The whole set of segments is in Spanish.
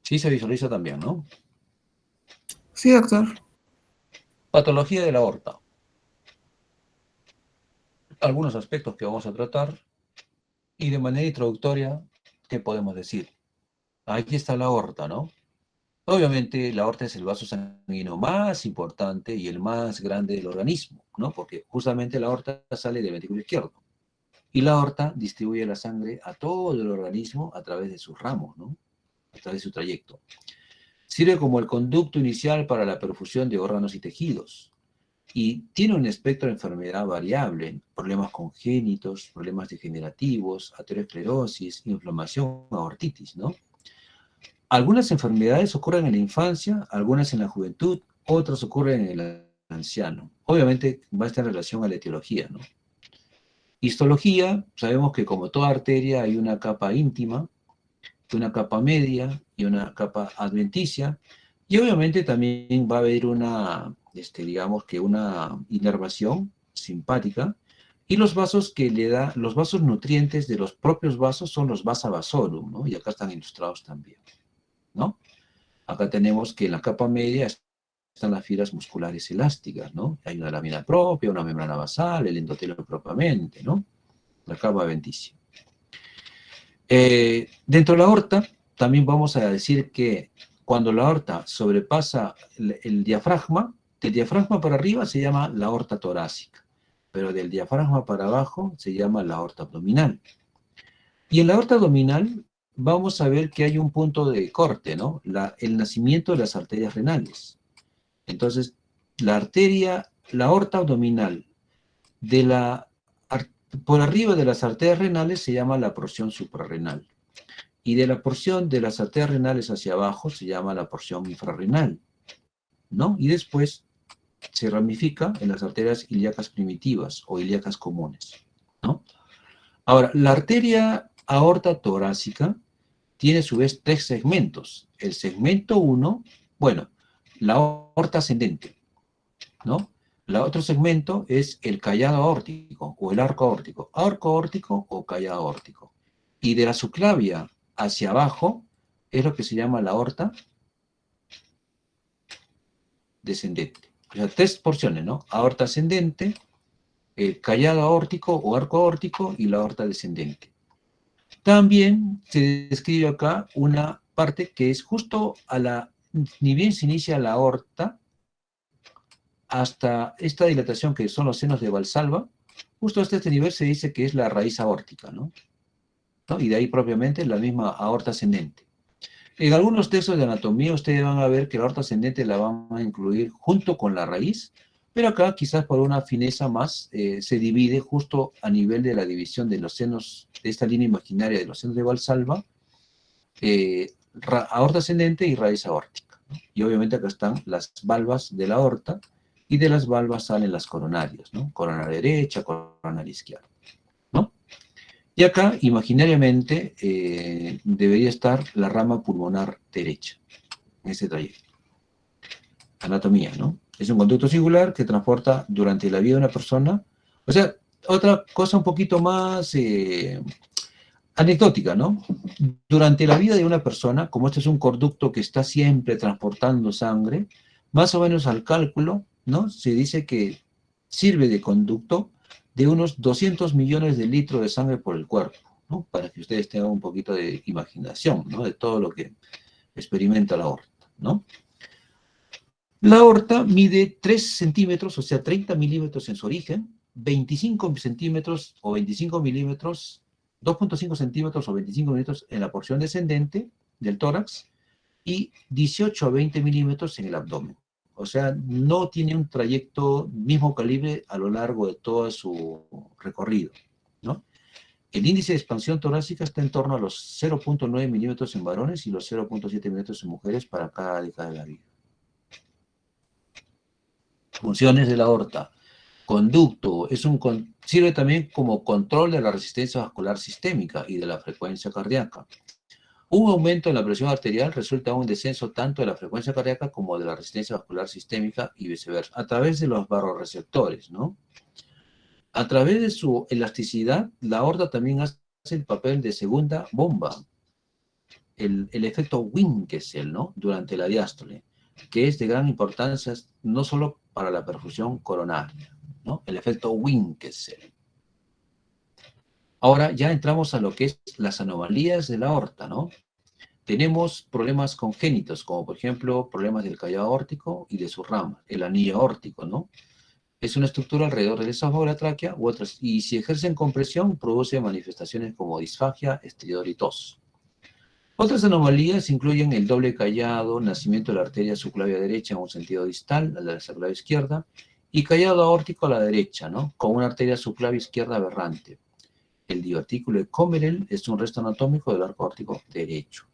Sí se visualiza también, ¿no? Sí, doctor. Patología de la aorta. Algunos aspectos que vamos a tratar y de manera introductoria, ¿qué podemos decir? Aquí está la aorta, ¿no? Obviamente la aorta es el vaso sanguíneo más importante y el más grande del organismo, ¿no? Porque justamente la aorta sale del ventrículo izquierdo. Y la aorta distribuye la sangre a todo el organismo a través de sus ramos, ¿no? A través de su trayecto. Sirve como el conducto inicial para la perfusión de órganos y tejidos. Y tiene un espectro de enfermedad variable, problemas congénitos, problemas degenerativos, aterosclerosis, inflamación, aortitis, ¿no? Algunas enfermedades ocurren en la infancia, algunas en la juventud, otras ocurren en el anciano. Obviamente va a estar en relación a la etiología, ¿no? Histología, sabemos que como toda arteria hay una capa íntima, una capa media y una capa adventicia, y obviamente también va a haber una, digamos que una inervación simpática, y los vasos que le da, los vasos nutrientes de los propios vasos son los vasa vasorum, ¿no? Y acá están ilustrados también, ¿no? Acá tenemos que en la capa media están las fibras musculares elásticas, ¿no? Hay una lámina propia, una membrana basal, el endotelio propiamente, ¿no? La capa adventicia. Dentro de la aorta, también vamos a decir que cuando la aorta sobrepasa el diafragma, del diafragma para arriba se llama la aorta torácica, pero del diafragma para abajo se llama la aorta abdominal. Y en la aorta abdominal vamos a ver que hay un punto de corte, ¿no? El nacimiento de las arterias renales. Entonces, la aorta abdominal de por arriba de las arterias renales se llama la porción suprarrenal. Y de la porción de las arterias renales hacia abajo se llama la porción infrarrenal, ¿no? Y después se ramifica en las arterias ilíacas primitivas o ilíacas comunes, ¿no? Ahora, la arteria aorta torácica tiene a su vez tres segmentos. El segmento 1, bueno, la aorta ascendente, ¿no? El otro segmento es el callado aórtico o el arco aórtico o callado aórtico. Y de la subclavia hacia abajo es lo que se llama la aorta descendente. O sea, tres porciones, ¿no? Aorta ascendente, el callado aórtico o arco aórtico y la aorta descendente. También se describe acá una parte que es justo ni bien se inicia la aorta, hasta esta dilatación que son los senos de Valsalva, justo hasta este nivel se dice que es la raíz aórtica, ¿no? ¿No? Y de ahí propiamente la misma aorta ascendente. En algunos textos de anatomía ustedes van a ver que la aorta ascendente la van a incluir junto con la raíz, pero acá quizás por una fineza más se divide justo a nivel de la división de los senos, de esta línea imaginaria de los senos de Valsalva, aorta ascendente y raíz aórtica, ¿no? Y obviamente acá están las valvas de la aorta, y de las valvas salen las coronarias, ¿no? Coronaria derecha, coronaria izquierda, ¿no? Y acá, imaginariamente, debería estar la rama pulmonar derecha, en este trayecto. Anatomía, ¿no? Es un conducto singular que transporta durante la vida de una persona. O sea, otra cosa un poquito más anecdótica, ¿no? Durante la vida de una persona, como este es un conducto que está siempre transportando sangre, más o menos al cálculo, ¿no? Se dice que sirve de conducto de unos 200 millones de litros de sangre por el cuerpo, ¿no? Para que ustedes tengan un poquito de imaginación, ¿no? De todo lo que experimenta la aorta, ¿no? La aorta mide 3 centímetros, o sea, 30 milímetros en su origen, 25 centímetros o 25 milímetros, 2,5 centímetros o 25 milímetros en la porción descendente del tórax y 18 a 20 milímetros en el abdomen. O sea, no tiene un trayecto mismo calibre a lo largo de todo su recorrido, ¿no? El índice de expansión torácica está en torno a los 0,9 milímetros en varones y los 0,7 milímetros en mujeres para cada década de la vida. Funciones de la aorta. Conducto, sirve también como control de la resistencia vascular sistémica y de la frecuencia cardíaca. Un aumento en la presión arterial resulta en un descenso tanto de la frecuencia cardíaca como de la resistencia vascular sistémica y viceversa, a través de los barorreceptores, ¿no? A través de su elasticidad, la aorta también hace el papel de segunda bomba, el efecto Winchell, ¿no? Durante la diástole, que es de gran importancia no solo para la perfusión coronaria, ¿no? El efecto Winchell. Ahora ya entramos a lo que es las anomalías de la aorta, ¿no? Tenemos problemas congénitos, como por ejemplo problemas del callado aórtico y de su rama, el anillo aórtico, ¿no? Es una estructura alrededor del esófago de la tráquea u otras, y si ejercen compresión produce manifestaciones como disfagia, estridor y tos. Otras anomalías incluyen el doble callado, nacimiento de la arteria subclavia derecha en un sentido distal, a la subclavia izquierda, y callado aórtico a la derecha, ¿no? Con una arteria subclavia izquierda aberrante. El divertículo de Commerel es un resto anatómico del arco aórtico derecho.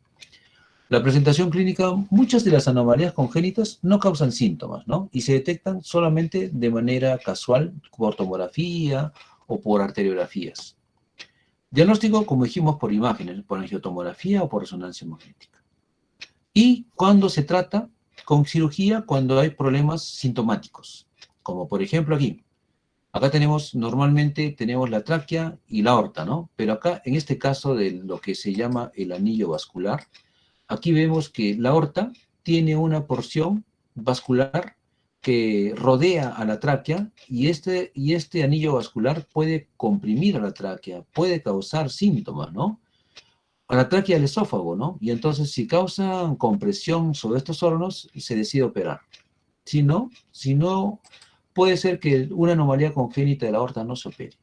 La presentación clínica, muchas de las anomalías congénitas no causan síntomas, ¿no? Y se detectan solamente de manera casual por tomografía o por arteriografías. Diagnóstico, como dijimos, por imágenes, por angiotomografía o por resonancia magnética. Y cuando se trata con cirugía, cuando hay problemas sintomáticos, como por ejemplo aquí. Acá normalmente tenemos la tráquea y la aorta, ¿no? Pero acá, en este caso de lo que se llama el anillo vascular, aquí vemos que la aorta tiene una porción vascular que rodea a la tráquea y este anillo vascular puede comprimir a la tráquea, puede causar síntomas, ¿no? A la tráquea del esófago, ¿no? Y entonces si causan compresión sobre estos órganos, se decide operar. Si no, puede ser que una anomalía congénita de la aorta no se opere,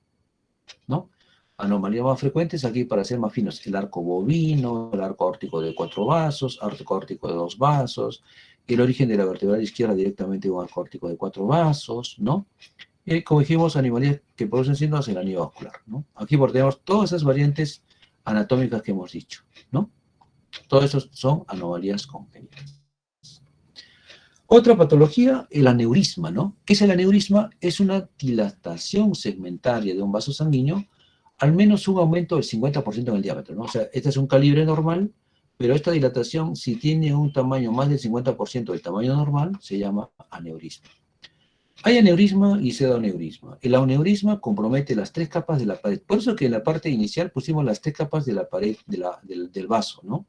¿no? Anomalías más frecuentes, aquí para ser más finos, el arco bovino, el arco aórtico de 4 vasos, arco aórtico de 2 vasos, el origen de la vertebral izquierda directamente un arco aórtico de 4 vasos, ¿no? Y como dijimos, anomalías que producen síntomas en el anillo vascular, ¿no? Aquí tenemos todas esas variantes anatómicas que hemos dicho, ¿no? Todo eso son anomalías congénitas. Otra patología, el aneurisma, ¿no? ¿Qué es el aneurisma? Es una dilatación segmentaria de un vaso sanguíneo, al menos un aumento del 50% en el diámetro, ¿no? O sea, este es un calibre normal, pero esta dilatación, si tiene un tamaño más del 50% del tamaño normal, se llama aneurisma. Hay aneurisma y pseudoaneurisma. El aneurisma compromete las 3 capas de la pared. Por eso que en la parte inicial pusimos las 3 capas de la pared del vaso, ¿no?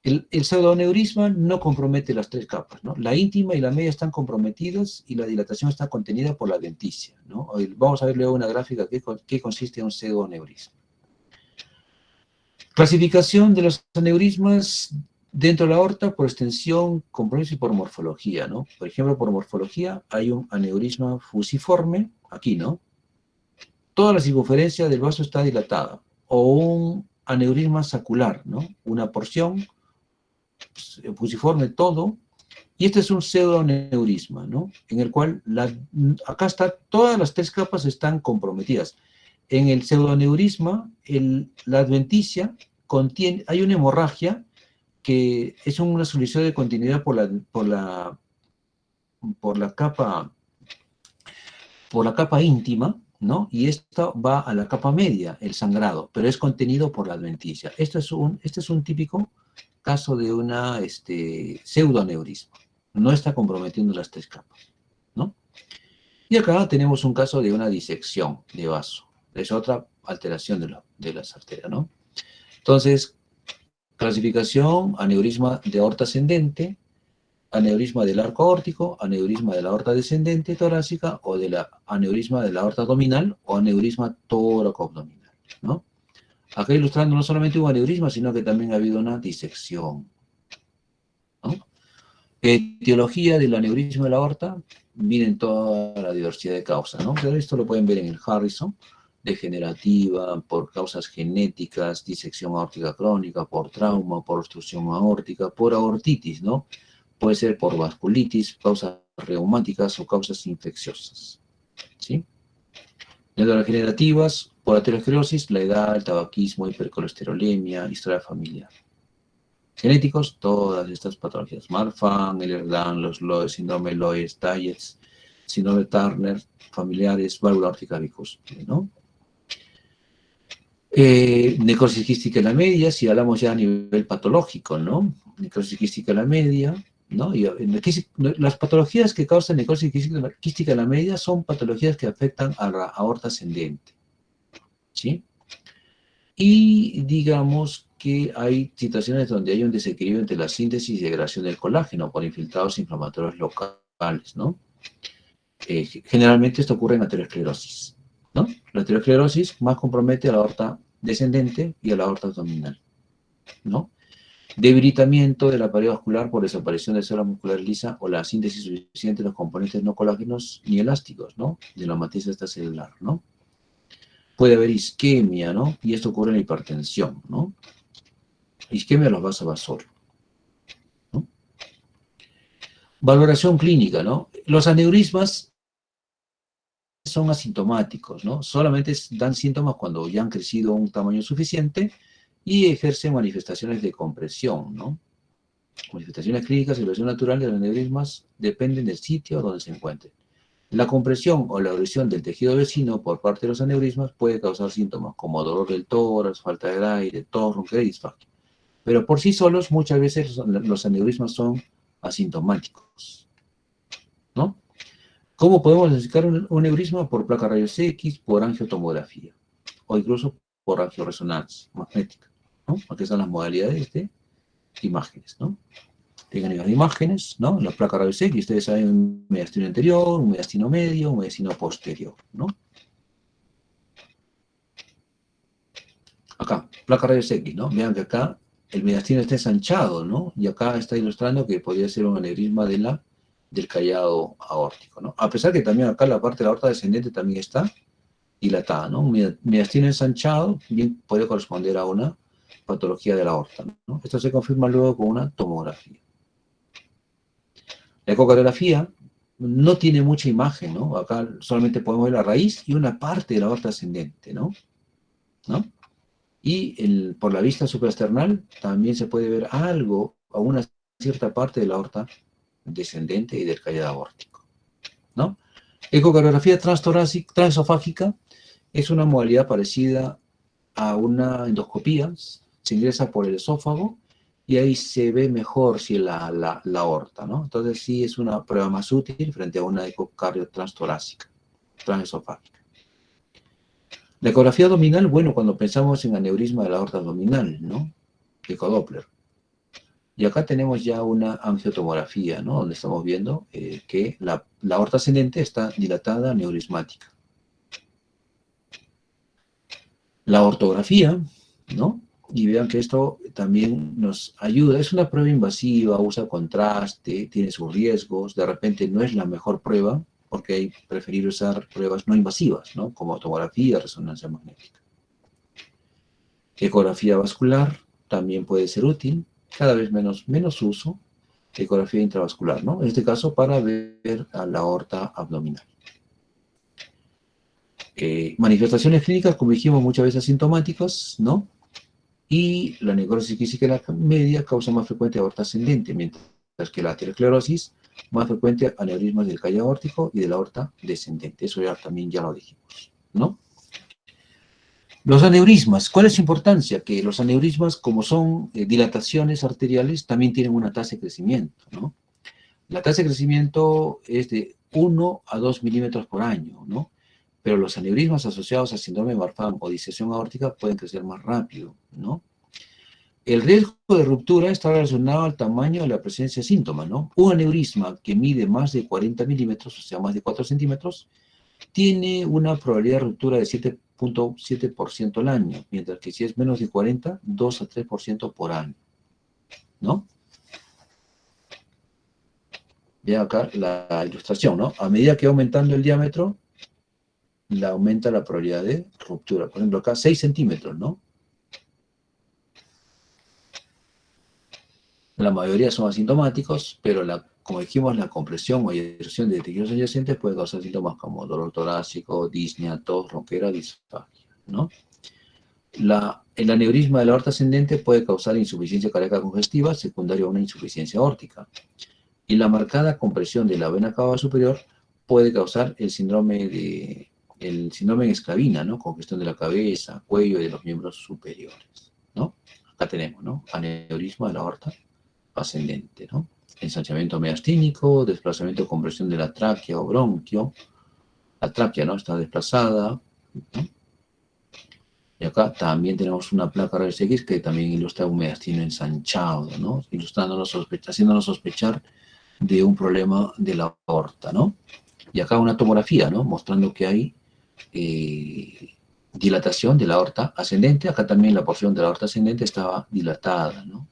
El pseudoaneurisma no compromete las 3 capas, ¿no? La íntima y la media están comprometidas y la dilatación está contenida por la adventicia, ¿no? Vamos a ver luego una gráfica que consiste en un pseudoaneurisma. Clasificación de los aneurismas dentro de la aorta por extensión, compromiso y por morfología, ¿no? Por ejemplo, por morfología hay un aneurisma fusiforme, aquí, ¿no? Toda la circunferencia del vaso está dilatada. O un aneurisma sacular, ¿no? Una porción fusiforme todo, y este es un pseudoaneurisma, ¿no? En el cual acá todas las 3 capas están comprometidas. En el pseudoaneurisma, la adventicia hay una hemorragia que es una solución de continuidad por la capa íntima, ¿no? Y esto va a la capa media, el sangrado, pero es contenido por la adventicia. Este es un típico caso de una pseudoaneurisma. No está comprometiendo las 3 capas, ¿no? Y acá tenemos un caso de una disección de vaso. Es otra alteración de las arterias, ¿no? Entonces, clasificación, aneurisma de aorta ascendente, aneurisma del arco aórtico, aneurisma de la aorta descendente torácica o de la aneurisma de la aorta abdominal o aneurisma tóraco-abdominal, ¿no? Acá ilustrando no solamente un aneurisma, sino que también ha habido una disección, ¿no? Etiología del aneurisma de la aorta, miren toda la diversidad de causas, ¿no? Pero esto lo pueden ver en el Harrison, degenerativa, por causas genéticas, disección aórtica crónica, por trauma, por obstrucción aórtica, por aortitis, ¿no? Puede ser por vasculitis, causas reumáticas o causas infecciosas, ¿sí? Neurodegenerativas, por aterosclerosis, la edad, el tabaquismo, hipercolesterolemia, historia familiar. Genéticos, todas estas patologías. Marfan, Ehlers-Danlos, síndrome Loeys-Dietz, síndrome de Turner, familiares, válvula aórtica bicuspide, ¿no? Necrosis quística en la media, si hablamos ya a nivel patológico, ¿no? Necrosis quística en la media, ¿no? Y las patologías que causan necrosis quística en la media son patologías que afectan a la aorta ascendente, ¿sí? Y digamos que hay situaciones donde hay un desequilibrio entre la síntesis y degradación del colágeno por infiltrados inflamatorios locales, ¿no? Generalmente esto ocurre en aterosclerosis, ¿no? La aterosclerosis más compromete a la aorta descendente y a la aorta abdominal, ¿no? Debilitamiento de la pared vascular por desaparición de célula muscular lisa o la síntesis suficiente de los componentes no colágenos ni elásticos, ¿no? De la matriz extracelular, ¿no? Puede haber isquemia, ¿no? Y esto ocurre en la hipertensión, ¿no? Isquemia de los vasos vasoros, ¿no? Valoración clínica, ¿no? Los aneurismas son asintomáticos, ¿no? Solamente dan síntomas cuando ya han crecido a un tamaño suficiente y ejercen manifestaciones de compresión, ¿no? Manifestaciones clínicas y evaluación natural de los aneurismas dependen del sitio donde se encuentren. La compresión o la erosión del tejido vecino por parte de los aneurismas puede causar síntomas como dolor del tórax, falta de aire, tos, ronquera y disfagia. Pero por sí solos muchas veces los aneurismas son asintomáticos, ¿no? ¿Cómo podemos diagnosticar un aneurisma? Por placa rayos X, por angiotomografía o incluso por angioresonancia magnética, ¿no? Aquí están las modalidades de imágenes, ¿no? Técnicas de imágenes, ¿no? La placa rayos X, ustedes saben, un mediastino anterior, un mediastino medio, un mediastino posterior, ¿no? Acá, placa rayos X, ¿no? Vean que acá el mediastino está ensanchado, ¿no? Y acá está ilustrando que podría ser un aneurisma del callado aórtico, ¿no? A pesar que también acá la parte de la aorta descendente también está dilatada, ¿no? Un mediastino ensanchado bien puede corresponder a una patología de la aorta, ¿no? Esto se confirma luego con una tomografía. La ecocardiografía no tiene mucha imagen, ¿no? Acá solamente podemos ver la raíz y una parte de la aorta ascendente, ¿no? Y por la vista supraesternal también se puede ver algo, a una cierta parte de la aorta descendente y del callado aórtico, ¿no? Ecocardiografía transesofágica es una modalidad parecida a una endoscopía. Se ingresa por el esófago y ahí se ve mejor si la aorta, ¿no? Entonces sí es una prueba más útil frente a una ecocardio transesofágica. La ecografía abdominal, bueno, cuando pensamos en aneurisma de la aorta abdominal, ¿no? Ecodoppler. Y acá tenemos ya una angiotomografía, ¿no? Donde estamos viendo que la aorta ascendente está dilatada aneurismática. La ortografía, ¿no? Y vean que esto también nos ayuda. Es una prueba invasiva, usa contraste, tiene sus riesgos. De repente no es la mejor prueba, porque hay que preferir usar pruebas no invasivas, ¿no? Como tomografía, resonancia magnética. Ecografía vascular también puede ser útil, cada vez menos uso. Ecografía intravascular, ¿no? En este caso para ver a la aorta abdominal. Manifestaciones clínicas, como dijimos, muchas veces asintomáticas, ¿no? Y la necrosis quística media causa más frecuente aorta ascendente, mientras que la aterosclerosis más frecuente aneurismas del callado aórtico y de la aorta descendente. Eso también ya lo dijimos, ¿no? Los aneurismas, ¿cuál es su importancia? Que los aneurismas, como son dilataciones arteriales, también tienen una tasa de crecimiento, ¿no? La tasa de crecimiento es de 1 a 2 milímetros por año, ¿no? Pero los aneurismas asociados a síndrome de Marfan o disección aórtica pueden crecer más rápido, ¿no? El riesgo de ruptura está relacionado al tamaño de la presencia de síntomas, ¿no? Un aneurisma que mide más de 40 milímetros, o sea, más de 4 centímetros, tiene una probabilidad de ruptura de 7.7% al año, mientras que si es menos de 40, 2 a 3% por año, ¿no? Vean acá la ilustración, ¿no? A medida que va aumentando el diámetro, aumenta la probabilidad de ruptura. Por ejemplo, acá 6 centímetros, ¿no? La mayoría son asintomáticos, pero como dijimos, la compresión o erosión de tejidos adyacentes puede causar síntomas como dolor torácico, disnea, tos, ronquera, disfagia, ¿no? El aneurisma de la aorta ascendente puede causar insuficiencia cardíaca congestiva secundaria a una insuficiencia aórtica. Y la marcada compresión de la vena cava superior puede causar el síndrome en esclavina, ¿no? Congestión de la cabeza, cuello y de los miembros superiores, ¿no? Acá tenemos, ¿no? Aneurisma de la aorta ascendente, ¿no? Ensanchamiento mediastínico, desplazamiento o compresión de la tráquea o bronquio. La tráquea, ¿no? Está desplazada, ¿no? Y acá también tenemos una placa rayos X que también ilustra un mediastino ensanchado, ¿no? Haciéndonos sospechar de un problema de la aorta, ¿no? Y acá una tomografía, ¿no? Mostrando que hay dilatación de la aorta ascendente. Acá también la porción de la aorta ascendente estaba dilatada, ¿no?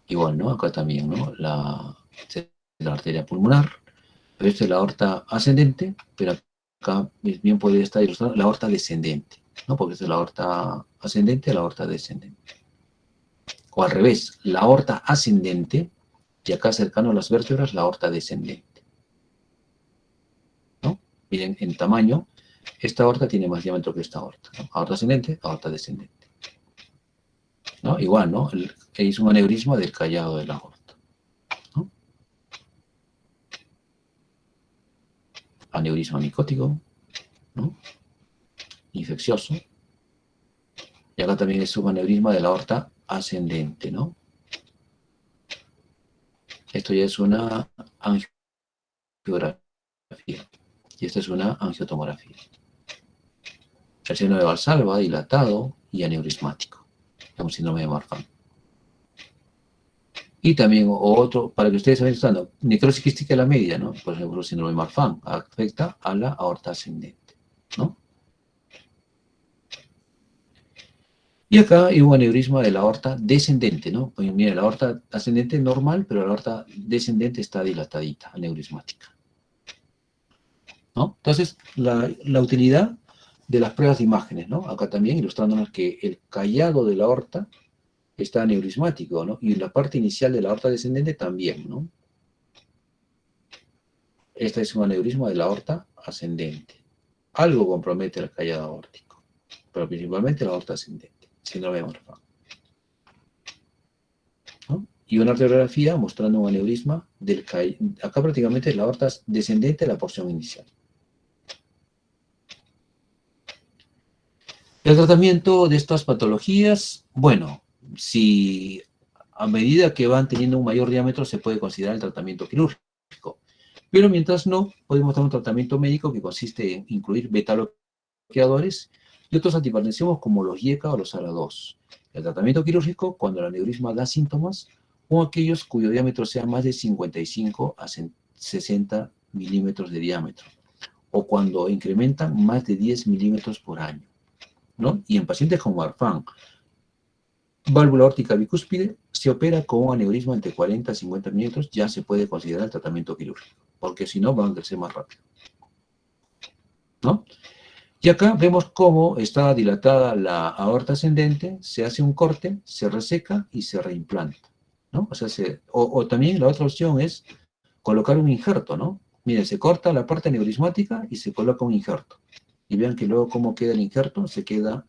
Igual, ¿no? Acá también, ¿no? La arteria pulmonar. Pero esta es la aorta ascendente, pero acá bien podría estar ilustrada la aorta descendente, ¿no? Porque esta es la aorta ascendente, la aorta descendente. O al revés, la aorta ascendente, y acá cercano a las vértebras, la aorta descendente, ¿no? Miren, en tamaño, esta aorta tiene más diámetro que esta aorta, ¿no? Aorta ascendente, aorta descendente, ¿no? Igual, ¿no? Es un aneurisma del callado de la aorta, ¿no? Aneurisma micótico, ¿no? Infeccioso. Y acá también es un aneurisma de la aorta ascendente, ¿no? Esto ya es una angiografía. Y esta es una angiotomografía. El seno de Valsalva, dilatado y aneurismático. Es un síndrome de Marfan. Y también otro, para que ustedes vayan estando, necrosis quística de la media, ¿no? Por ejemplo, el síndrome de Marfan afecta a la aorta ascendente, ¿no? Y acá hay un aneurisma de la aorta descendente, ¿no? Pues mira, la aorta ascendente es normal, pero la aorta descendente está dilatadita, aneurismática, ¿no? Entonces, la utilidad de las pruebas de imágenes, ¿no? Acá también ilustrándonos que el callado de la aorta está aneurismático, ¿no? Y la parte inicial de la aorta descendente también, ¿no? Este es un aneurisma de la aorta ascendente. Algo compromete el callado aórtico, pero principalmente la aorta ascendente, síndrome de Marfan, ¿no? Y una radiografía mostrando un aneurisma del callado. Acá prácticamente la aorta descendente de la porción inicial. El tratamiento de estas patologías, bueno, si a medida que van teniendo un mayor diámetro se puede considerar el tratamiento quirúrgico. Pero mientras no, podemos dar un tratamiento médico que consiste en incluir beta-bloqueadores y otros antihipertensivos como los IECA o los ARA2. El tratamiento quirúrgico, cuando el aneurisma da síntomas, o aquellos cuyo diámetro sea más de 55 a 60 milímetros de diámetro, o cuando incrementan más de 10 milímetros por año, ¿no? Y en pacientes con Marfan, válvula aórtica bicúspide, se opera con un aneurisma entre 40 y 50 milímetros, ya se puede considerar el tratamiento quirúrgico, porque si no van a crecer más rápido, ¿no? Y acá vemos cómo está dilatada la aorta ascendente, se hace un corte, se reseca y se reimplanta, ¿no? O sea, o también la otra opción es colocar un injerto, ¿no? Miren, se corta la parte aneurismática y se coloca un injerto. Y vean que luego cómo queda el injerto, se queda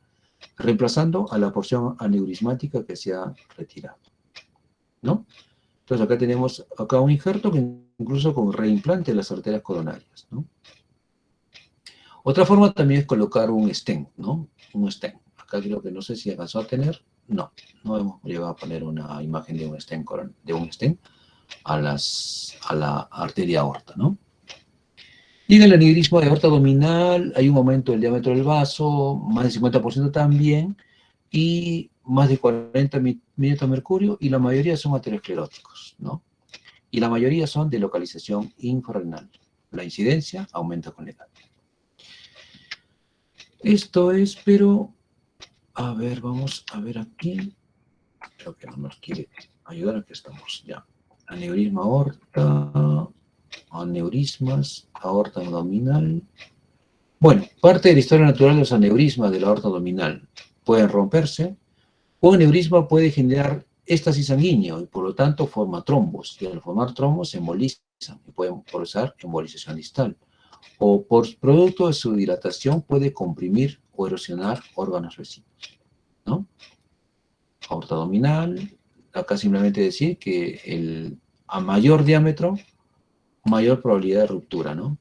reemplazando a la porción aneurismática que se ha retirado, ¿no? Entonces acá tenemos un injerto que incluso con reimplante de las arterias coronarias, ¿no? Otra forma también es colocar un stent, ¿no? Un stent. Acá creo que no sé si alcanzó a tener. No, no hemos llegado a poner una imagen de un stent, a la arteria aorta, ¿no? Y en el aneurisma de aorta abdominal hay un aumento del diámetro del vaso, más del 50% también, y más de 40 milímetros de mercurio, y la mayoría son ateroscleróticos, ¿no? Y la mayoría son de localización infrarrenal. La incidencia aumenta con la edad. Esto es, pero, a ver, vamos a ver aquí. Creo que no nos quiere ayudar, aquí estamos ya. Aneurisma aorta, aneurismas, aorta abdominal. Bueno, parte de la historia natural de los aneurismas de la aorta abdominal pueden romperse. Un aneurisma puede generar éxtasis sanguíneo y por lo tanto forma trombos. Y al formar trombos se embolizan y pueden causar embolización distal. O por producto de su dilatación puede comprimir o erosionar órganos vecinos, ¿no? Aorta abdominal, acá simplemente decir que a mayor diámetro, mayor probabilidad de ruptura, ¿no?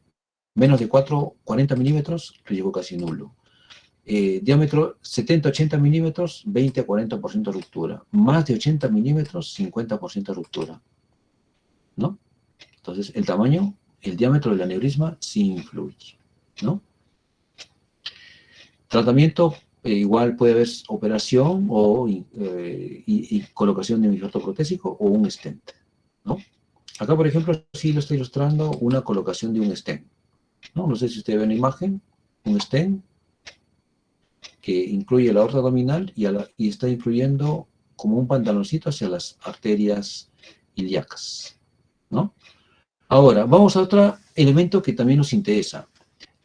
Menos de 40 milímetros, riesgo casi nulo. Diámetro 70-80 milímetros, 20 a 40% ruptura. Más de 80 milímetros, 50% ruptura, ¿no? Entonces, el tamaño, el diámetro del aneurisma sí influye, ¿no? Tratamiento, igual puede haber operación o y colocación de un injerto protésico o un stent, ¿no? Acá, por ejemplo, sí lo estoy ilustrando una colocación de un stent, ¿no? No sé si usted ve una imagen, un stent que incluye la aorta abdominal y está incluyendo como un pantaloncito hacia las arterias ilíacas, ¿no? Ahora, vamos a otro elemento que también nos interesa,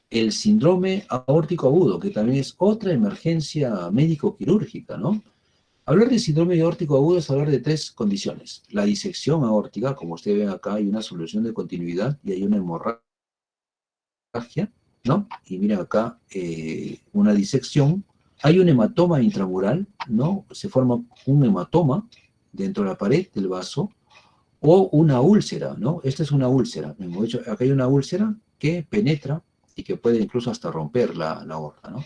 el síndrome aórtico agudo, que también es otra emergencia médico-quirúrgica, ¿no? Hablar de síndrome aórtico agudo es hablar de tres condiciones. La disección aórtica, como ustedes ven acá, hay una solución de continuidad y hay una hemorragia, ¿no? Y miren acá, una disección. Hay un hematoma intramural, ¿no? Se forma un hematoma dentro de la pared del vaso, o una úlcera, ¿no? Esta es una úlcera. Hemos dicho, acá hay una úlcera que penetra y que puede incluso hasta romper la aorta, ¿no?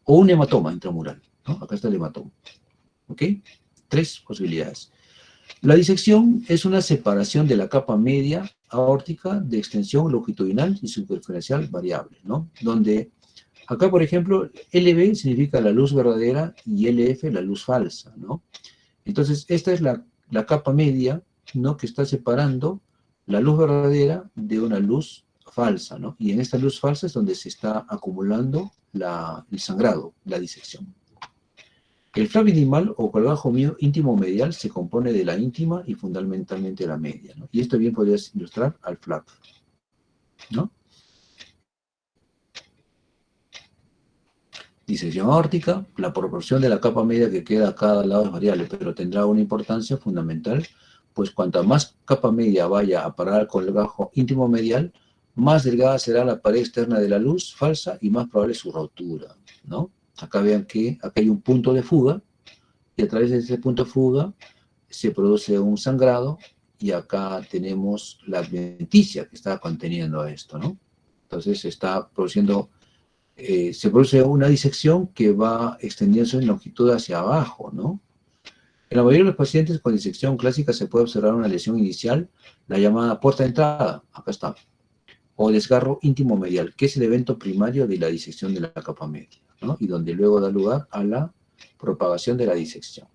O un hematoma intramural, ¿no? Acá está el hematoma, ¿ok? Tres posibilidades. La disección es una separación de la capa media aórtica de extensión longitudinal y circunferencial variable, ¿no? Donde acá, por ejemplo, LB significa la luz verdadera y LF la luz falsa, ¿no? Entonces, esta es la capa media, ¿no? Que está separando la luz verdadera de una luz falsa, ¿no? Y en esta luz falsa es donde se está acumulando el sangrado, la disección. El flap intimal o colgajo íntimo medial se compone de la íntima y fundamentalmente de la media, ¿no? Y esto bien podrías ilustrar al flap, ¿no? Disección aórtica, la proporción de la capa media que queda a cada lado es variable, pero tendrá una importancia fundamental, pues cuanta más capa media vaya a parar al colgajo íntimo medial, más delgada será la pared externa de la luz falsa y más probable su rotura, ¿no? Acá vean que acá hay un punto de fuga, y a través de ese punto de fuga se produce un sangrado, y acá tenemos la adventicia que está conteniendo esto, ¿no? Entonces se está produciendo se produce una disección que va extendiéndose en longitud hacia abajo, ¿no? En la mayoría de los pacientes con disección clásica se puede observar una lesión inicial, la llamada puerta de entrada, acá está, o desgarro íntimo medial, que es el evento primario de la disección de la capa media, ¿no? Y donde luego da lugar a la propagación de la disección.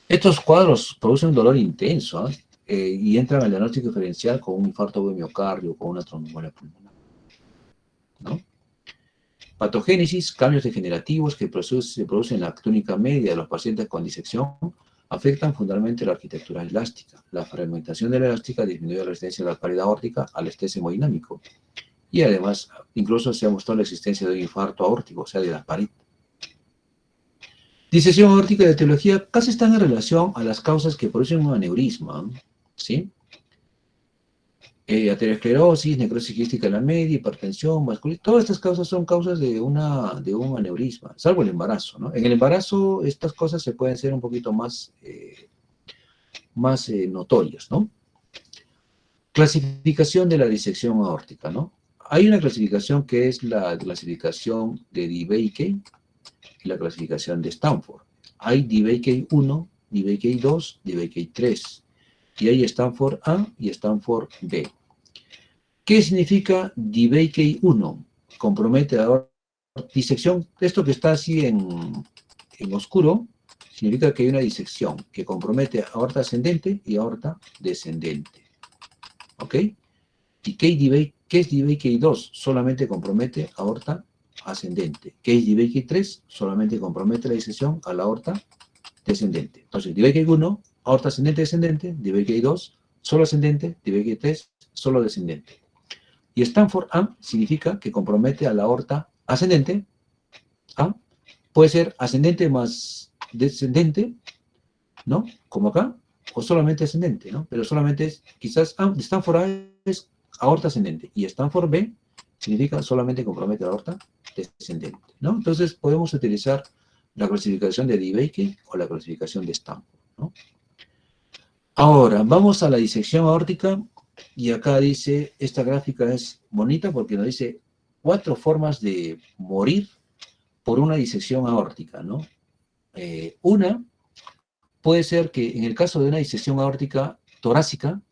Estos cuadros producen un dolor intenso, y entran al diagnóstico diferencial con un infarto de miocardio, con una tromboembolia pulmonar, ¿no? Patogénesis, cambios degenerativos que se producen en la túnica media de los pacientes con disección afectan fundamentalmente la arquitectura elástica. La fragmentación de la elástica disminuye la resistencia de la pared aórtica al estrés hemodinámico. Y además, incluso se ha mostrado la existencia de un infarto aórtico, o sea, de la pared. Disección aórtica de etiología casi están en relación a las causas que producen un aneurisma, ¿sí? Aterosclerosis, necrosis quística en la media, hipertensión, vasculitis, todas estas causas son causas de un aneurisma, salvo el embarazo, ¿no? En el embarazo estas cosas se pueden ser un poquito más, notorias, ¿no? Clasificación de la disección aórtica, ¿no? Hay una clasificación que es la clasificación de DeBakey y la clasificación de Stanford. Hay DeBakey 1, DeBakey 2, DeBakey 3, y hay Stanford A y Stanford B. ¿Qué significa DeBakey 1? Compromete la disección. Esto que está así en oscuro significa que hay una disección que compromete aorta ascendente y aorta descendente. ¿Ok? ¿Y qué es DeBakey 2? Solamente compromete aorta ascendente. ¿Qué es DeBakey 3? Solamente compromete la disección a la aorta descendente. Entonces, DeBakey 1, aorta ascendente, descendente. DeBakey 2, solo ascendente. DeBakey 3, solo descendente. Y Stanford A significa que compromete a la aorta ascendente. A puede ser ascendente más descendente, ¿no? Como acá, o solamente ascendente, ¿no? Pero solamente es, quizás, Stanford A es aorta ascendente, y Stanford B significa solamente compromete a la aorta descendente, ¿no? Entonces podemos utilizar la clasificación de DeBakey o la clasificación de Stanford, ¿no? Ahora, vamos a la disección aórtica. Y acá dice, esta gráfica es bonita porque nos dice 4 formas de morir por una disección aórtica, ¿no? Una puede ser que en el caso de una disección aórtica torácica,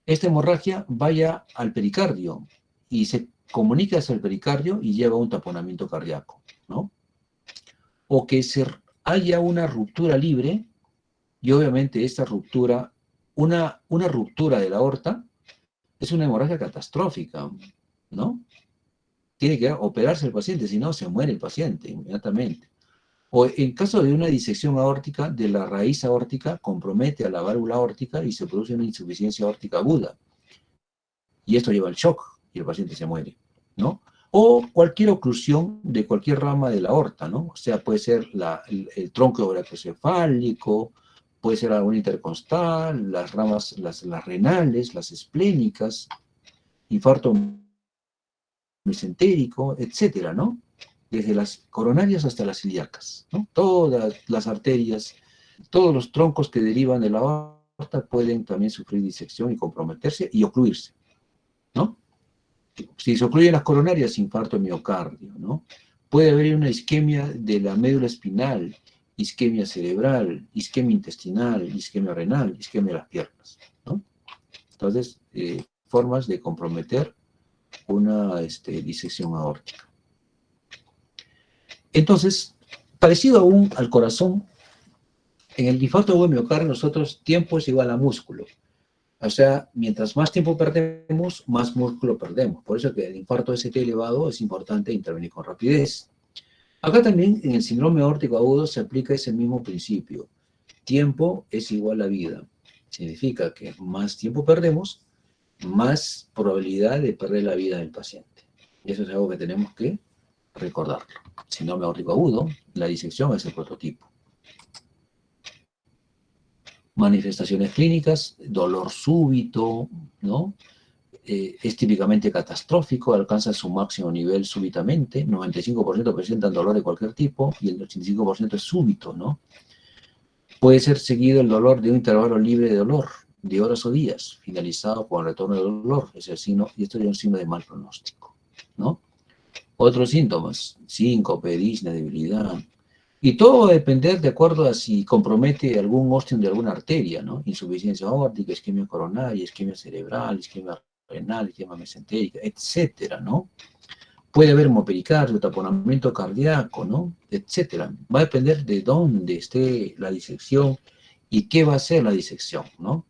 esta hemorragia vaya al pericardio y se comunica hacia el pericardio y lleva a un taponamiento cardíaco. ¿no? O que haya una ruptura libre, y obviamente esta ruptura, una ruptura de la aorta, es una hemorragia catastrófica, ¿no? Tiene que operarse el paciente, si no, se muere el paciente inmediatamente. O en caso de una disección aórtica, de la raíz aórtica, compromete a la válvula aórtica y se produce una insuficiencia aórtica aguda. Y esto lleva al shock y el paciente se muere, ¿no? O cualquier oclusión de cualquier rama de la aorta, ¿no? O sea, puede ser el tronco brachiocefálico, puede ser alguna intercostal, las ramas, las renales, las esplénicas, infarto mesentérico, etcétera, ¿no? Desde las coronarias hasta las ilíacas, ¿no? Todas las arterias, todos los troncos que derivan de la aorta pueden también sufrir disección y comprometerse y ocluirse, ¿no? Si se ocluyen las coronarias, infarto de miocardio, ¿no? Puede haber una isquemia de la médula espinal, isquemia cerebral, isquemia intestinal, isquemia renal, isquemia de las piernas, ¿no? Entonces, formas de comprometer una disección aórtica. Entonces, parecido aún al corazón, en el infarto agudo de miocardio nosotros tiempo es igual a músculo. O sea, mientras más tiempo perdemos, más músculo perdemos. Por eso que el infarto ST elevado es importante intervenir con rapidez. Acá también en el síndrome aórtico agudo se aplica ese mismo principio. Tiempo es igual a vida. Significa que más tiempo perdemos, más probabilidad de perder la vida del paciente. Y eso es algo que tenemos que recordarlo. Síndrome aórtico agudo, la disección es el prototipo. Manifestaciones clínicas, dolor súbito, ¿no? Es típicamente catastrófico, alcanza su máximo nivel súbitamente, 95% presentan dolor de cualquier tipo y el 85% es súbito, ¿no? Puede ser seguido el dolor de un intervalo libre de dolor, de horas o días, finalizado con el retorno del dolor, es el signo, y esto es un signo de mal pronóstico, ¿no? Otros síntomas, síncope, disnea, debilidad, y todo va a depender de acuerdo a si compromete algún ostium de alguna arteria, ¿no? Insuficiencia aórtica, isquemia coronaria, isquemia cerebral, isquemia renal, isquemia mesentérica, etcétera, ¿no? Puede haber hemopericardio, taponamiento cardíaco, ¿no? Etcétera. Va a depender de dónde esté la disección y qué va a ser la disección, ¿no?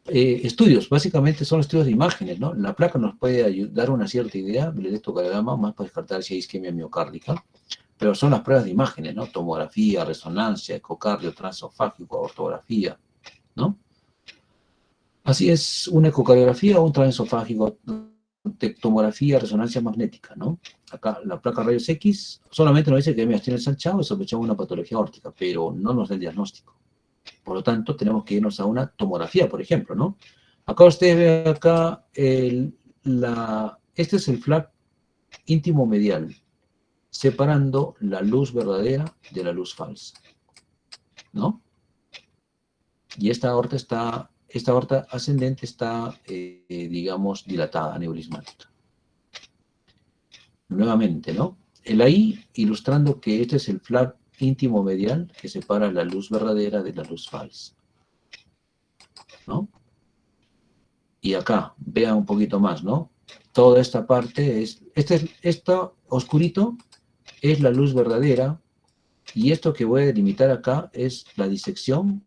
Estudios, básicamente son estudios de imágenes, ¿no? La placa nos puede dar una cierta idea, el electrocardiograma, más para descartar si hay isquemia miocárdica, pero son las pruebas de imágenes, ¿no? Tomografía, resonancia, ecocardio, transesofágico, ortografía, ¿no? Así es, una ecocardiografía o un transesofágico, tomografía, resonancia magnética, ¿no? Acá la placa rayos X solamente nos dice que hay miastenia ensanchado y sospechamos una patología aórtica, pero no nos da el diagnóstico. Por lo tanto, tenemos que irnos a una tomografía, por ejemplo, ¿no? Acá ustedes ven acá, este es el flap íntimo medial, separando la luz verdadera de la luz falsa, ¿no? Y esta aorta ascendente está, digamos, dilatada, aneurismática. Nuevamente, ¿no? El ahí ilustrando que este es el flap íntimo medial que separa la luz verdadera de la luz falsa, ¿no? Y acá, vean un poquito más, ¿no? Toda esta parte esto oscurito es la luz verdadera, y esto que voy a delimitar acá es la disección,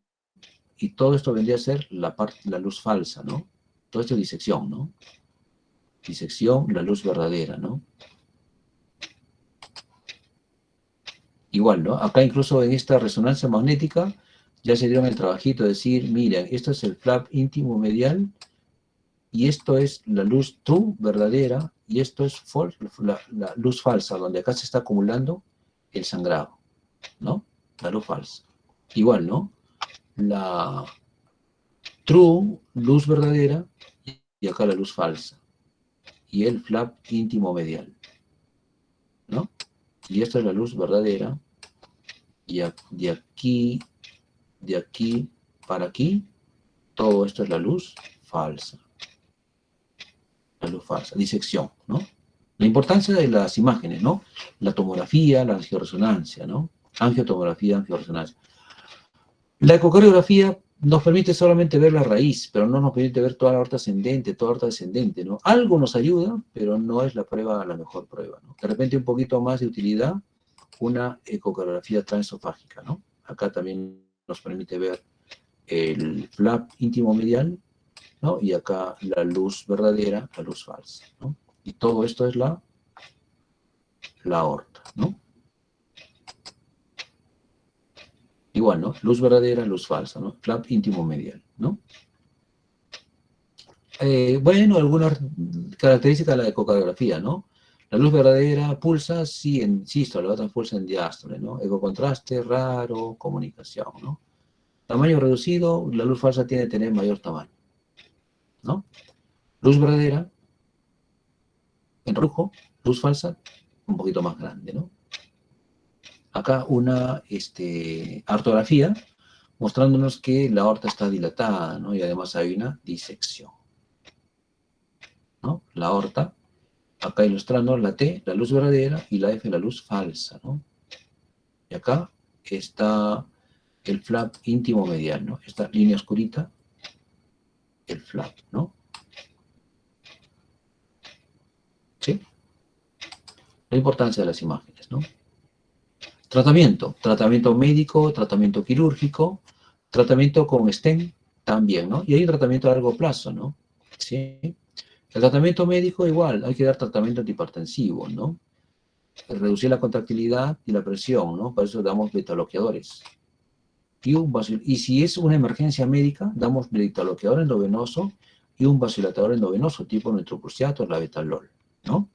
y todo esto vendría a ser la luz falsa, ¿no? Todo esto es disección, ¿no? Disección, la luz verdadera, ¿no? Igual, ¿no? Acá incluso en esta resonancia magnética ya se dieron el trabajito de decir, miren, esto es el flap íntimo medial, y esto es la luz true, verdadera, y esto es la luz falsa, donde acá se está acumulando el sangrado, ¿no? La luz falsa. Igual, ¿no? La true, luz verdadera, y acá la luz falsa. Y el flap íntimo medial, ¿no? Y esta es la luz verdadera, y de aquí para aquí, todo esto es la luz falsa. La luz falsa, disección, ¿no? La importancia de las imágenes, ¿no? La tomografía, la angioresonancia, ¿no? Angiotomografía, angioresonancia. La ecocardiografía nos permite solamente ver la raíz, pero no nos permite ver toda la aorta ascendente, toda la aorta descendente, ¿no? Algo nos ayuda, pero no es la mejor prueba, ¿no? De repente un poquito más de utilidad, una ecocardiografía transesofágica, ¿no? Acá también nos permite ver el flap íntimo medial, ¿no? Y acá la luz verdadera, la luz falsa, ¿no? Y todo esto es la aorta, ¿no? Igual, ¿no? Luz verdadera, luz falsa, ¿no? Flap íntimo medial, ¿no? Bueno, algunas características de la ecocardiografía, ¿no? La luz verdadera pulsa sí en sístole, la otra pulsa en diástole, ¿no? Ecocontraste, raro, comunicación, ¿no? Tamaño reducido, la luz falsa tiene que tener mayor tamaño, ¿no? Luz verdadera, en rojo, luz falsa, un poquito más grande, ¿no? Acá una artografía mostrándonos que la aorta está dilatada, ¿no? Y además hay una disección, ¿no? La aorta, acá ilustrando la T, la luz verdadera, y la F, la luz falsa, ¿no? Y acá está el flap íntimo medial, ¿no? Esta línea oscurita, el flap, ¿no? ¿Sí? La importancia de las imágenes, ¿no? Tratamiento médico, tratamiento quirúrgico, tratamiento con stent también, ¿no? Y hay un tratamiento a largo plazo, ¿no? ¿Sí? El tratamiento médico igual, hay que dar tratamiento antihipertensivo, ¿no? Reducir la contractilidad y la presión, ¿no? Para eso damos beta-bloqueadores. Y si es una emergencia médica, damos beta-bloqueador endovenoso y un vasodilatador endovenoso, tipo nitroprusiato, la betalol, ¿no?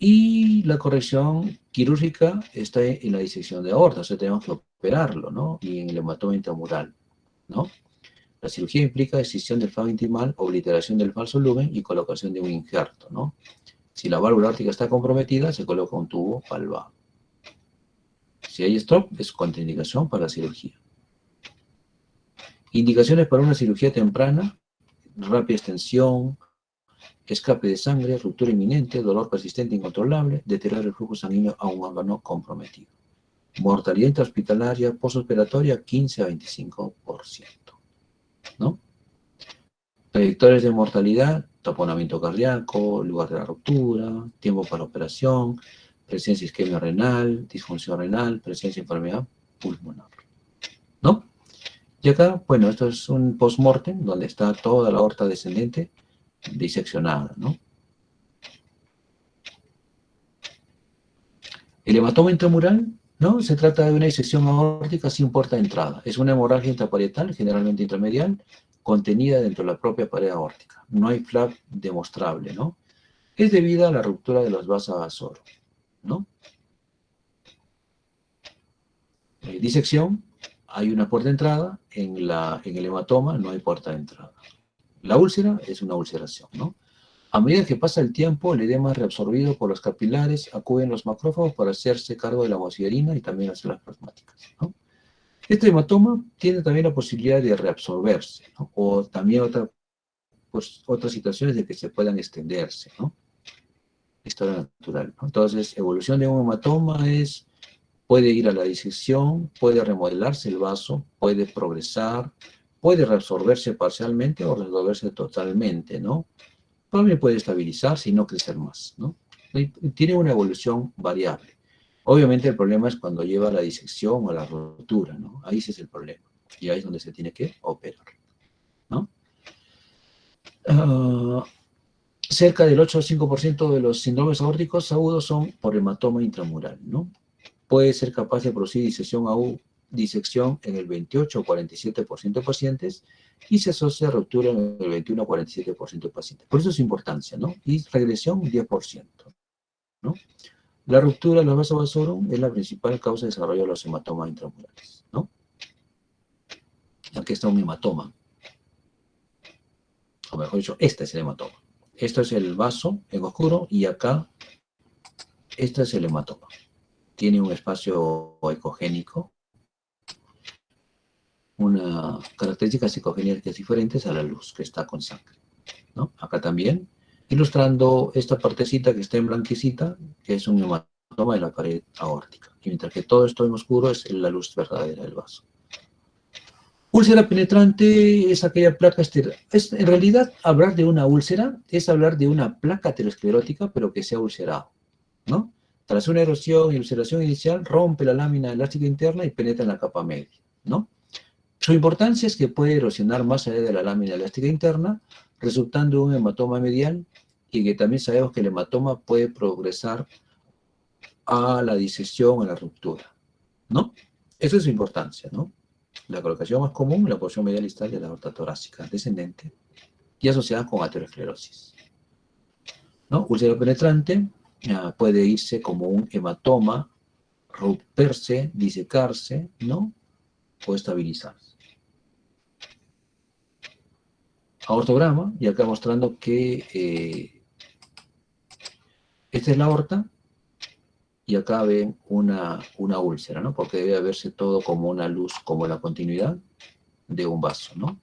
Y la corrección quirúrgica está en la disección de aorta, o sea, tenemos que operarlo, ¿no? Y en el hematoma intramural, ¿no? La cirugía implica escisión del flap intimal, obliteración del falso lumen y colocación de un injerto, ¿no? Si la válvula aórtica está comprometida, se coloca un tubo valvado. Si hay stroke, es contraindicación para la cirugía. Indicaciones para una cirugía temprana: rápida extensión, escape de sangre, ruptura inminente, dolor persistente incontrolable, deterioro del flujo sanguíneo a un órgano comprometido. Mortalidad intrahospitalaria postoperatoria 15 a 25%, ¿no? Predictores de mortalidad: taponamiento cardíaco, lugar de la ruptura, tiempo para operación, presencia de isquemia renal, disfunción renal, presencia de enfermedad pulmonar, ¿no? Y acá, bueno, esto es un post-mortem donde está toda la aorta descendente diseccionada, ¿no? El hematoma intramural, ¿no? Se trata de una disección aórtica sin puerta de entrada. Es una hemorragia intraparietal, generalmente intramedial, contenida dentro de la propia pared aórtica. No hay flap demostrable, ¿no? Es debido a la ruptura de los vasos Vassoro, ¿no? Disección, hay una puerta de entrada, en el hematoma no hay puerta de entrada. La úlcera es una ulceración, ¿no? A medida que pasa el tiempo, el edema es reabsorbido por los capilares, acuden los macrófagos para hacerse cargo de la mucinosidina y también las células plasmáticas, ¿no? Este hematoma tiene también la posibilidad de reabsorberse, ¿no? O también otras situaciones de que se puedan extenderse, ¿no? Historia natural, ¿no? Entonces, evolución de un hematoma puede ir a la disección, puede remodelarse el vaso, puede progresar, puede reabsorberse parcialmente o resolverse totalmente, ¿no? También puede estabilizarse y no crecer más, ¿no? Tiene una evolución variable. Obviamente el problema es cuando lleva a la disección o a la rotura, ¿no? Ahí sí es el problema. Y ahí es donde se tiene que operar, ¿no? Cerca del 8 al 5% de los síndromes aórticos agudos son por hematoma intramural, ¿no? Puede ser capaz de producir disección en el 28 o 47% de pacientes y se asocia a ruptura en el 21 o 47% de pacientes. Por eso es importancia, ¿no? Y regresión 10%, ¿no? La ruptura de los vasos Vassoro es la principal causa de desarrollo de los hematomas intramurales, ¿no? Aquí está un hematoma, o mejor dicho, este es el hematoma. Esto es el vaso en oscuro y acá, este es el hematoma. Tiene un espacio ecogénico, una características ecogénicas diferentes a la luz, que está con sangre, ¿no? Acá también, ilustrando esta partecita que está en blanquecita, que es un hematoma de la pared aórtica. Y mientras que todo esto en oscuro es la luz verdadera del vaso. Úlcera penetrante es aquella placa en realidad, hablar de una úlcera es hablar de una placa aterosclerótica, pero que sea ulcerada, ¿no? Tras una erosión y ulceración inicial, rompe la lámina elástica interna y penetra en la capa media, ¿no? Su importancia es que puede erosionar más allá de la lámina elástica interna, resultando en un hematoma medial, y que también sabemos que el hematoma puede progresar a la disección, a la ruptura, ¿no? Esa es su importancia, ¿no? La colocación más común, la porción medial distal de la aorta torácica descendente y asociada con aterosclerosis, ¿no? Úlcera penetrante puede irse como un hematoma, romperse, disecarse, ¿no? O estabilizarse. Aortograma, y acá mostrando que esta es la aorta, y acá ven una úlcera, ¿no? Porque debe verse todo como una luz, como la continuidad de un vaso, ¿no?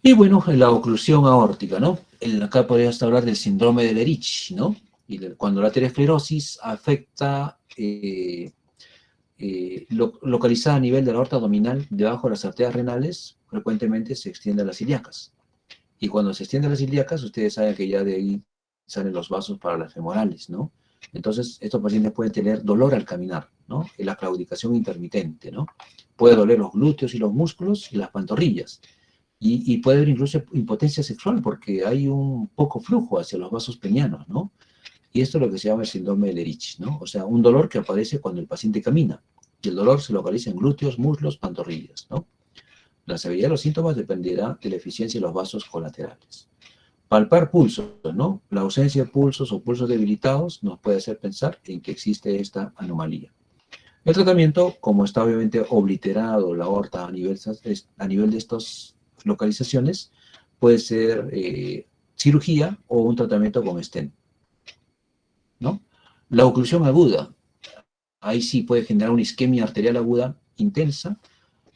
Y bueno, la oclusión aórtica, ¿no? Acá podríamos hablar del síndrome de Lerich, ¿no? Y cuando la aterosclerosis afecta localizada a nivel de la aorta abdominal, debajo de las arterias renales, frecuentemente se extiende a las ilíacas. Y cuando se extiende a las ilíacas, ustedes saben que ya de ahí salen los vasos para las femorales, ¿no? Entonces, estos pacientes pueden tener dolor al caminar, ¿no? En la claudicación intermitente, ¿no? Puede doler los glúteos y los músculos y las pantorrillas. Y puede haber incluso impotencia sexual porque hay un poco flujo hacia los vasos penianos, ¿no? Y esto es lo que se llama el síndrome de Lerich, ¿no? O sea, un dolor que aparece cuando el paciente camina. Y el dolor se localiza en glúteos, muslos, pantorrillas, ¿no? La severidad de los síntomas dependerá de la eficiencia de los vasos colaterales. Palpar pulsos, ¿no? La ausencia de pulsos o pulsos debilitados nos puede hacer pensar en que existe esta anomalía. El tratamiento, como está obviamente obliterado la aorta a nivel de estas localizaciones, puede ser cirugía o un tratamiento con stent, ¿no? La oclusión aguda, ahí sí puede generar una isquemia arterial aguda intensa,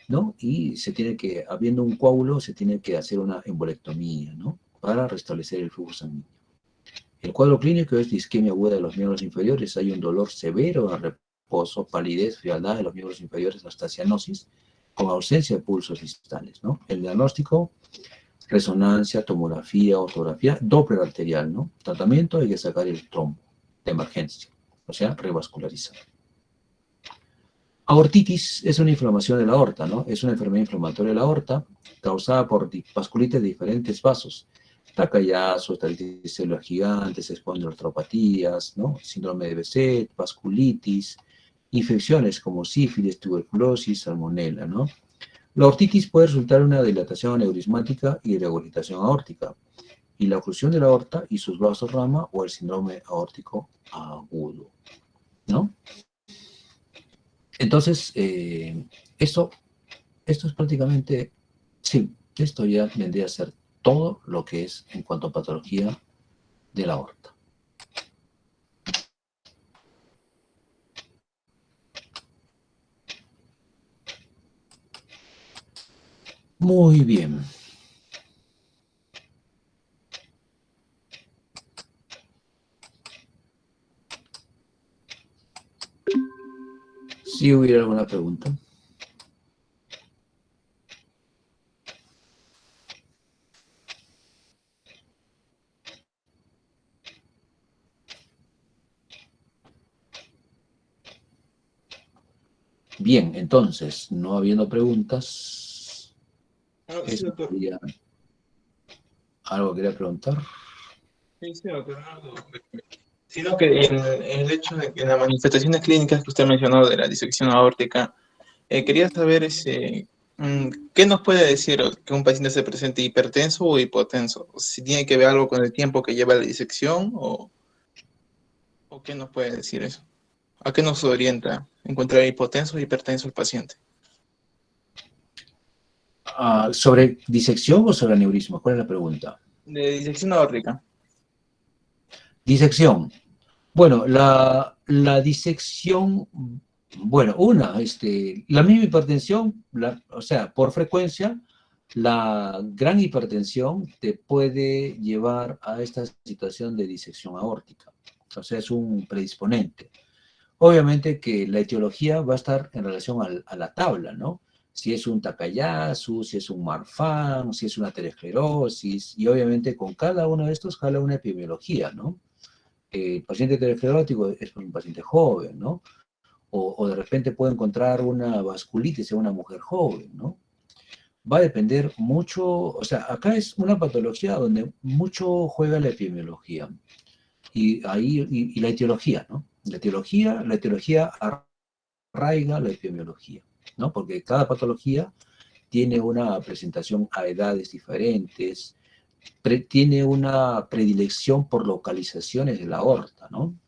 ¿no? Y habiendo un coágulo, se tiene que hacer una embolectomía, ¿no? Para restablecer el flujo sanguíneo. El cuadro clínico es de isquemia aguda de los miembros inferiores, hay un dolor severo al reposo, palidez, frialdad de los miembros inferiores hasta cianosis, con ausencia de pulsos distales, ¿no? El diagnóstico, resonancia, tomografía, ortografía, Doppler arterial, ¿no? Tratamiento, hay que sacar el trombo de emergencia, o sea, revascularizar. Aortitis es una inflamación de la aorta, ¿no? Es una enfermedad inflamatoria de la aorta causada por vasculitis de diferentes vasos. Tacayazo, estatitis celular gigantes, espondiloartropatías, ¿no? Síndrome de Behçet, vasculitis, infecciones como sífilis, tuberculosis, salmonela, ¿no? La aortitis puede resultar en una dilatación aneurismática y regurgitación aórtica, y la oclusión de la aorta y sus vasos rama o el síndrome aórtico agudo, ¿no? Entonces, esto es prácticamente, sí, esto ya vendría a ser todo lo que es en cuanto a patología de la aorta. Muy bien. Si hubiera alguna pregunta. Bien, entonces, no habiendo preguntas, Sí, doctor. ¿Algo quería preguntar? Sí, doctor. Sino que en el hecho de que en las manifestaciones clínicas que usted mencionó de la disección aórtica, quería saber qué nos puede decir que un paciente se presente hipertenso o hipotenso. Si tiene que ver algo con el tiempo que lleva la disección o qué nos puede decir eso. ¿A qué nos orienta encontrar hipotenso o hipertenso el paciente? ¿Sobre disección o sobre aneurisma? ¿Cuál es la pregunta? De disección aórtica. Disección. Bueno, la disección, bueno, la misma hipertensión, o sea, por frecuencia, la gran hipertensión te puede llevar a esta situación de disección aórtica. o sea, es un predisponente. Obviamente que la etiología va a estar en relación a la tabla, ¿no? Si es un Takayasu, si es un Marfan, si es una aterosclerosis, y obviamente con cada uno de estos jala una epidemiología, ¿no? El paciente aterosclerótico es un paciente joven, ¿no? O de repente puede encontrar una vasculitis en una mujer joven, ¿no? Va a depender mucho, o sea, acá es una patología donde mucho juega la epidemiología y la etiología, ¿no? La etiología arraiga la epidemiología, ¿no? Porque cada patología tiene una presentación a edades diferentes, tiene una predilección por localizaciones de la aorta, ¿no?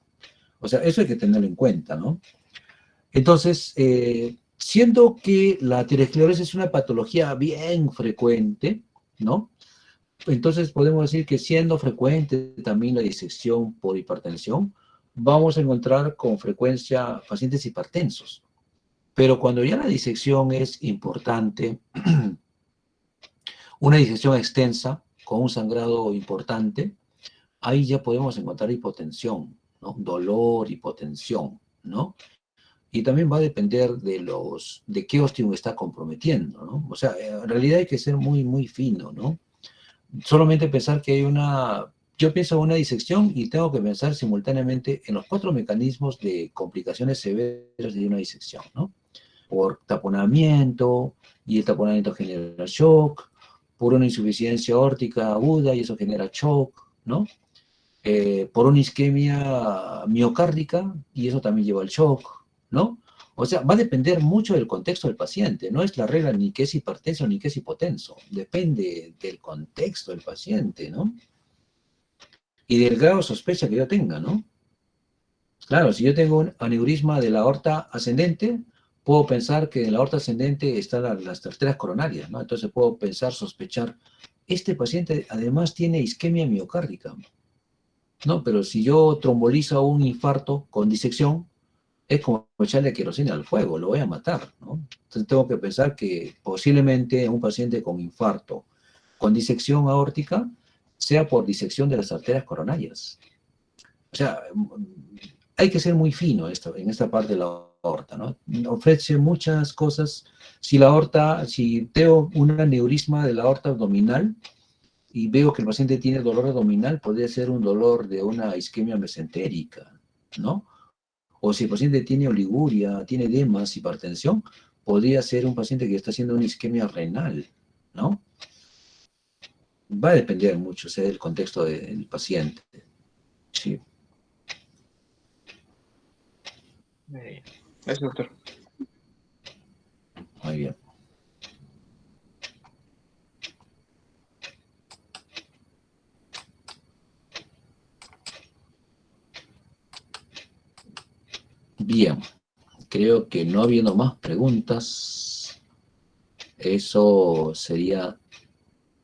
O sea, eso hay que tenerlo en cuenta, ¿no? Entonces, siendo que la aterosclerosis es una patología bien frecuente, ¿no? Entonces podemos decir que siendo frecuente también la disección por hipertensión, vamos a encontrar con frecuencia pacientes hipertensos. Pero cuando ya la disección es importante, una disección extensa con un sangrado importante, ahí ya podemos encontrar hipotensión, ¿no? Dolor, hipotensión, ¿no? Y también va a depender de qué ostium está comprometiendo, ¿no? O sea, en realidad hay que ser muy, muy fino, ¿no? Solamente pensar que hay yo pienso en una disección y tengo que pensar simultáneamente en los 4 mecanismos de complicaciones severas de una disección, ¿no? Por taponamiento, y el taponamiento genera shock, por una insuficiencia aórtica aguda y eso genera shock, ¿no? Por una isquemia miocárdica y eso también lleva al shock, ¿no? O sea, va a depender mucho del contexto del paciente, no es la regla ni que es hipertenso ni que es hipotenso, depende del contexto del paciente, ¿no? Y del grado de sospecha que yo tenga, ¿no? Claro, si yo tengo un aneurisma de la aorta ascendente, puedo pensar que en la aorta ascendente están las arterias coronarias, ¿no? Entonces puedo pensar, sospechar, este paciente además tiene isquemia miocárdica, ¿no? Pero si yo trombolizo un infarto con disección, es como echarle querosena al fuego, lo voy a matar, ¿no? Entonces tengo que pensar que posiblemente un paciente con infarto, con disección aórtica, sea por disección de las arterias coronarias. O sea, hay que ser muy fino en esta parte de la aorta, ¿no? Ofrece muchas cosas. Si tengo un aneurisma de la aorta abdominal y veo que el paciente tiene dolor abdominal, podría ser un dolor de una isquemia mesentérica, ¿no? O si el paciente tiene oliguria, tiene edemas, hipertensión, podría ser un paciente que está haciendo una isquemia renal, ¿no? Va a depender mucho, o sea, del contexto del paciente. Sí, Gracias, doctor. muy bien. Bien, creo que no habiendo más preguntas, eso sería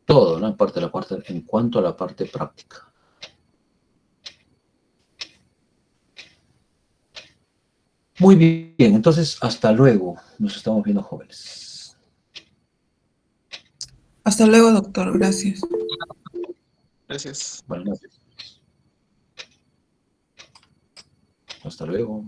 todo, ¿no? En cuanto a la parte práctica. Muy bien, entonces hasta luego. Nos estamos viendo, jóvenes. Hasta luego, doctor. Gracias. Gracias. Buenas noches. Hasta luego.